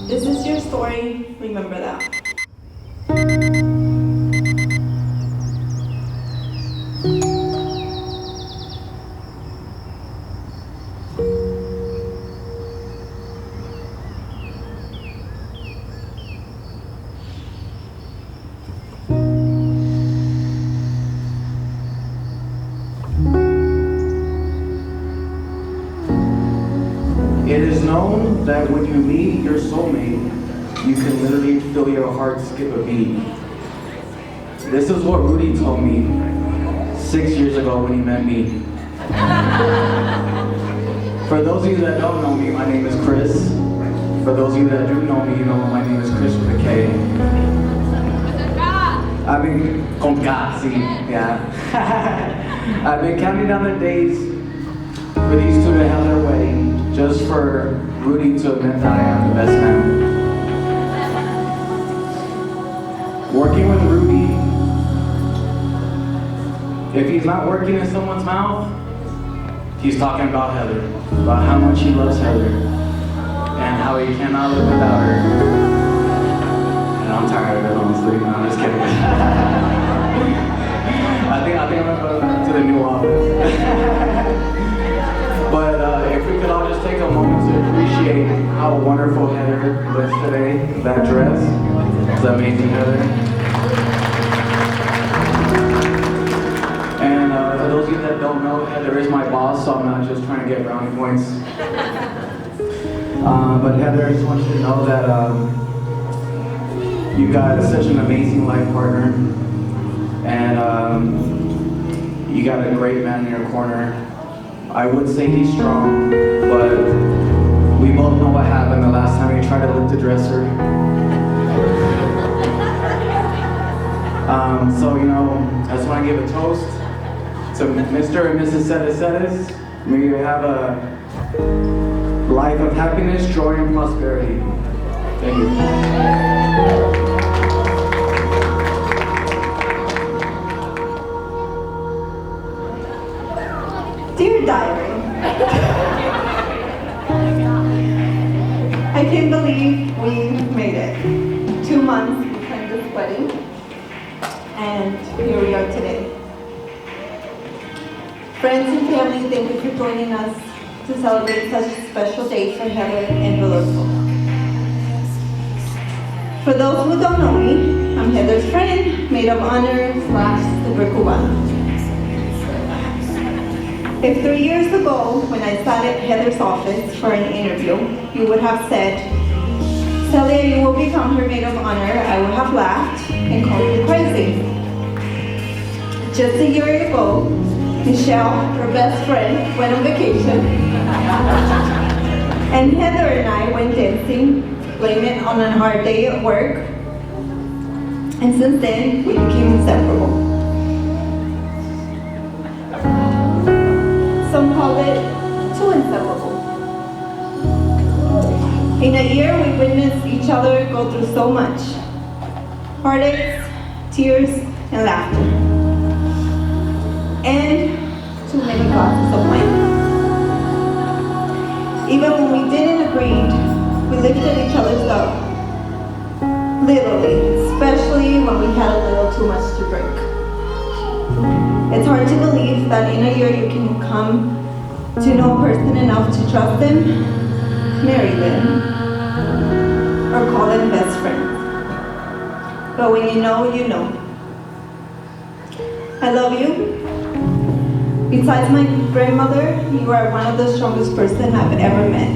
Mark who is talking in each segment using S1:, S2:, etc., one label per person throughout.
S1: This is your story, remember that.
S2: It is known that when you meet your soulmate, you can literally feel your heart skip a beat. This is what Rudy told me 6 years ago when he met me. For those of you that don't know me, my name is Chris. For those of you that do know me, you know my name is Chris with a K. I've been con K, sí, yeah. I've been counting down the days for these two to have their wedding, just for Rudy to admit that I am the best man. Working with Rudy, if he's not working in someone's mouth, he's talking about Heather, about how much he loves Heather, and how he cannot live without her. And I'm tired of it, honestly. No, I'm just kidding. I think I'm gonna go to the new office. But if we could all just take a moment to appreciate how wonderful Heather looks today. That dress is amazing, Heather. And for those of you that don't know, Heather is my boss, so I'm not just trying to get brownie points. But Heather, I just want you to know that you got such an amazing life partner, and you got a great man in your corner. I would say he's strong, but we both know what happened the last time he tried to lift the dresser. So, you know, I just want to give a toast to Mr. and Mrs. Sedes. May you have a life of happiness, joy, and prosperity. Thank you.
S1: Dear Diary, I can't believe we made it. 2 months we planned this wedding, and here we are today. Friends and family, thank you for joining us to celebrate such a special day for Heather and Rodolfo. For those who don't know me, I'm Heather's friend, maid of honor / super Cubana. If 3 years ago, when I sat at Heather's office for an interview, you would have said, Celia, you will become her maid of honor, I would have laughed and called you crazy. Just a year ago, Michelle, her best friend, went on vacation, and Heather and I went dancing, blaming it on a hard day at work, and since then, we became inseparable. Some call it too inseparable. In a year, we witnessed each other go through so much. Heartaches, tears, and laughter. And too many glasses of wine. Even when we didn't agree, we lifted each other's up. Literally, especially when we had a little too much to drink. It's hard to believe that in a year you can come to know a person enough to trust them, marry them, or call them best friends. But when you know, you know. I love you. Besides my grandmother, you are one of the strongest person I've ever met.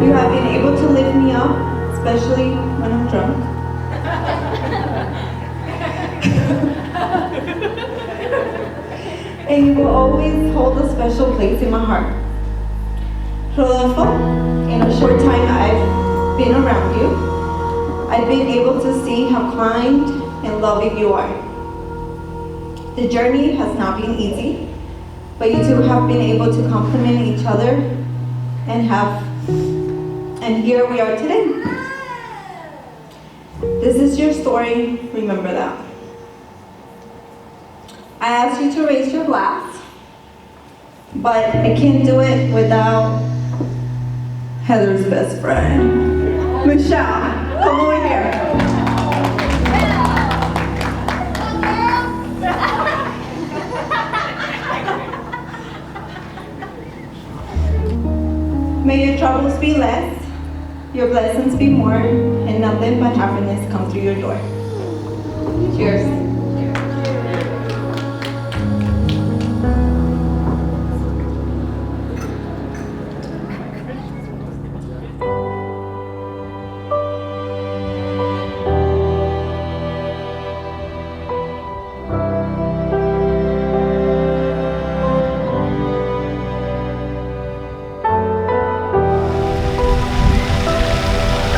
S1: You have been able to lift me up, especially when I'm drunk. And you will always hold a special place in my heart. Rodolfo, in a short time I've been around you, I've been able to see how kind and loving you are. The journey has not been easy, but you two have been able to complement each other and here we are today. This is your story, remember that. I asked you to raise your glass, but I can't do it without Heather's best friend, Michelle. Come over here. May your troubles be less, your blessings be more, and nothing but happiness come through your door. Cheers.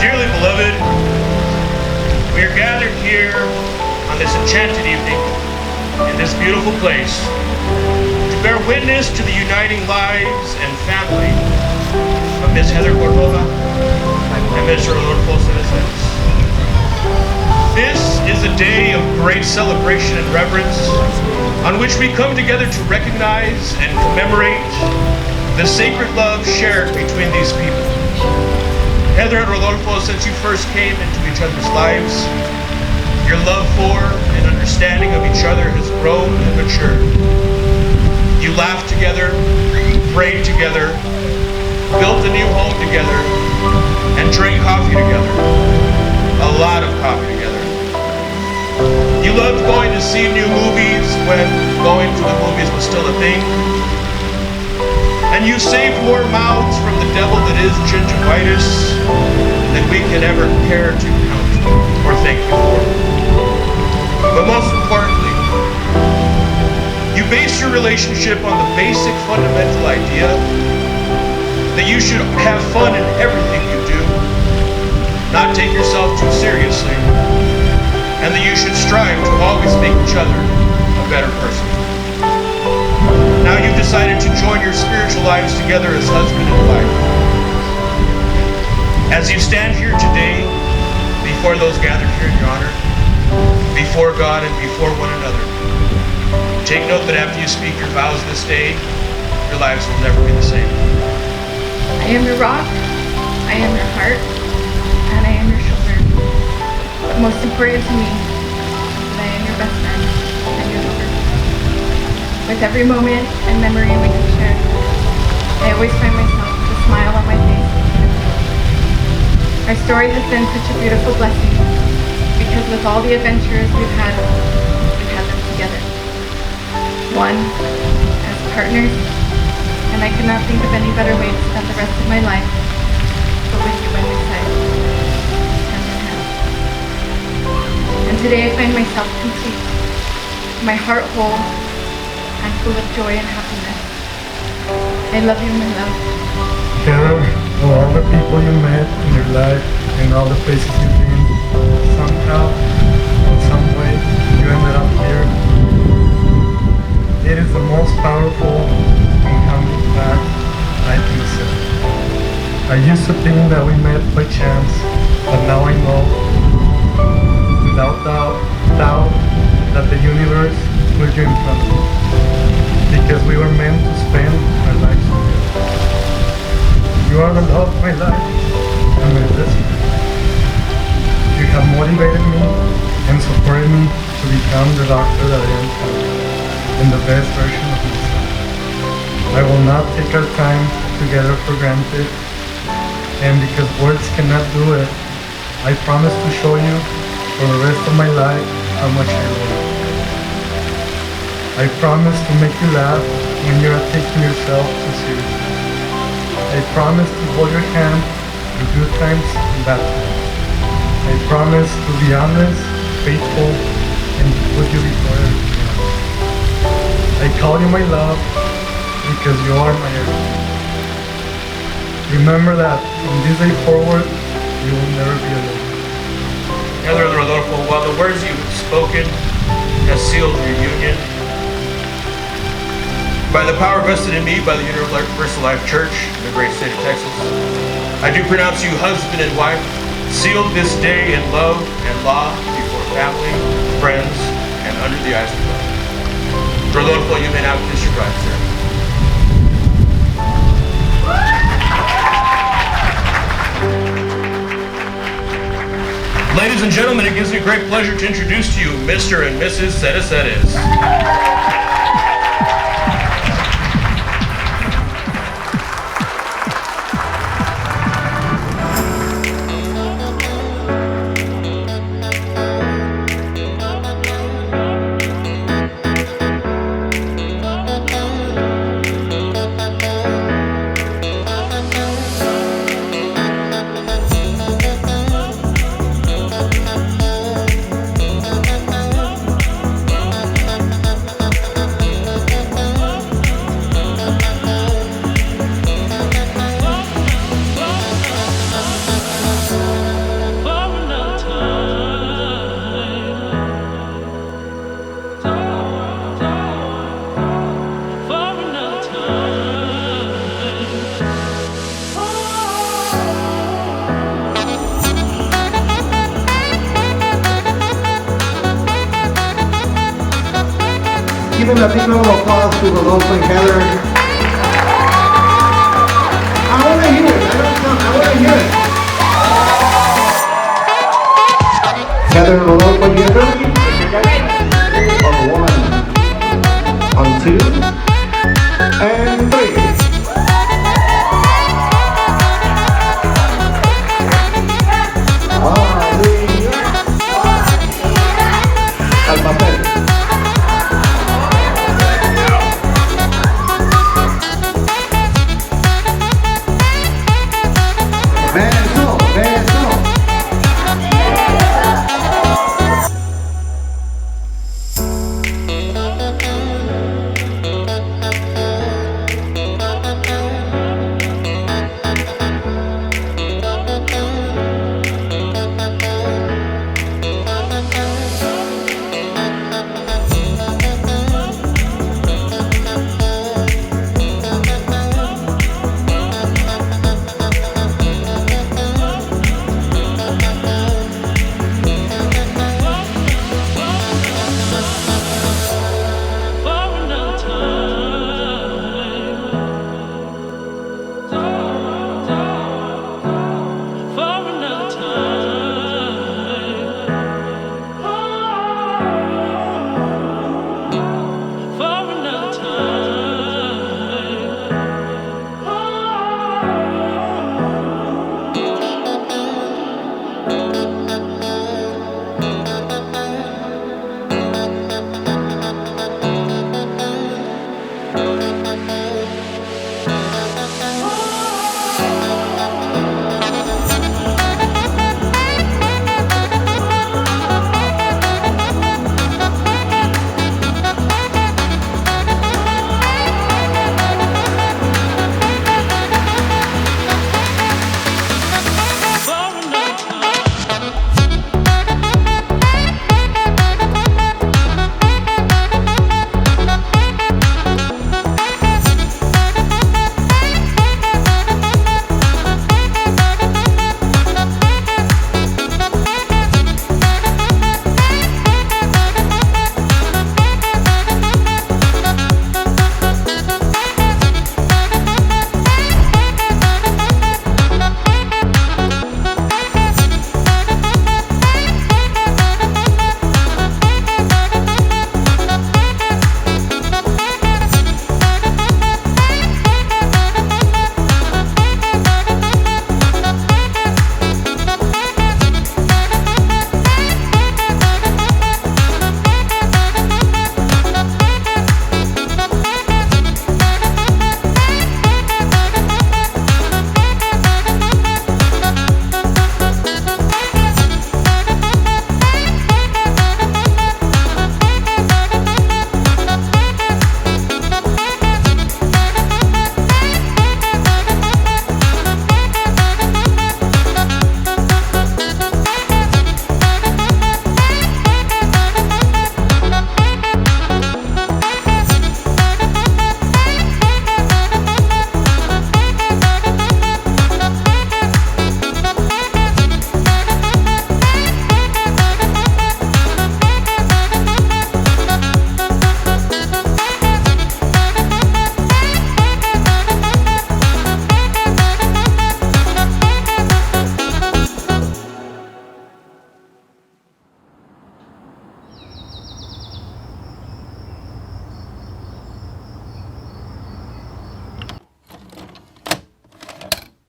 S3: Dearly beloved, we are gathered here on this enchanted evening in this beautiful place to bear witness to the uniting lives and family of Ms. Heather Cordova and Mr. Rodolfo. This is a day of great celebration and reverence on which we come together to recognize and commemorate the sacred love shared between these people. Heather and Rodolfo, since you first came into each other's lives, your love for and understanding of each other has grown and matured. You laughed together, prayed together, built a new home together, and drank coffee together. A lot of coffee together. You loved going to see new movies when going to the movies was still a thing. And you saved more mouths from the devil that is gingivitis than we can ever care to count or thank you for. But most importantly, you base your relationship on the basic fundamental idea that you should have fun in everything you do, not take yourself too seriously, and that you should strive to always make each other a better person. Now you've decided to join your spiritual lives together as husband and wife. As you stand here today, before those gathered here in your honor, before God and before one another, take note that after you speak your vows this day, your lives will never be the same.
S4: I am your rock, I am your heart, and I am your shoulder. But most important to me is that I am your best friend and your lover. With every moment and memory we have shared, I always find myself with a smile on my face. Our story has been such a beautiful blessing because with all the adventures we've had them together. One, as partners, and I could not think of any better way to spend the rest of my life but with you by my side, hand in hand. And today I find myself complete, my heart whole, and full of joy and happiness. I love you, my love.
S5: Heather, of all the people you met in your life and all the places you've been, somehow, in some way, you ended up here. It is the most powerful and humbling fact I can say. I used to think that we met by chance, but now I know, without doubt, that the universe put you in front of me. Because we were meant to spend our lives together. You are the love of my life and my blessing. You have motivated me and supported me to become the doctor that I am today, and the best version of myself. I will not take our time together for granted, and because words cannot do it, I promise to show you for the rest of my life how much I love you. I promise to make you laugh when you are taking yourself too seriously. I promise to hold your hand through good times and bad times. I promise to be honest, faithful, and to put you before everything else. I call you my love because you are my everything. Remember that from this day forward, you will never be alone.
S3: Heather and Rodolfo, while the words you've spoken have sealed your union, by the power vested in me by the Universal Life Church in the great state of Texas, I do pronounce you husband and wife, sealed this day in love and law before family, friends, and under the eyes of God. Rodolfo, you may now kiss your bride, sir. Ladies and gentlemen, it gives me great pleasure to introduce to you Mr. and Mrs. Cedesedes.
S6: Give a big round of applause to Rodolfo and Heather. I want to hear it. I want to hear it. Heather and Rodolfo, you ready? On one, on two.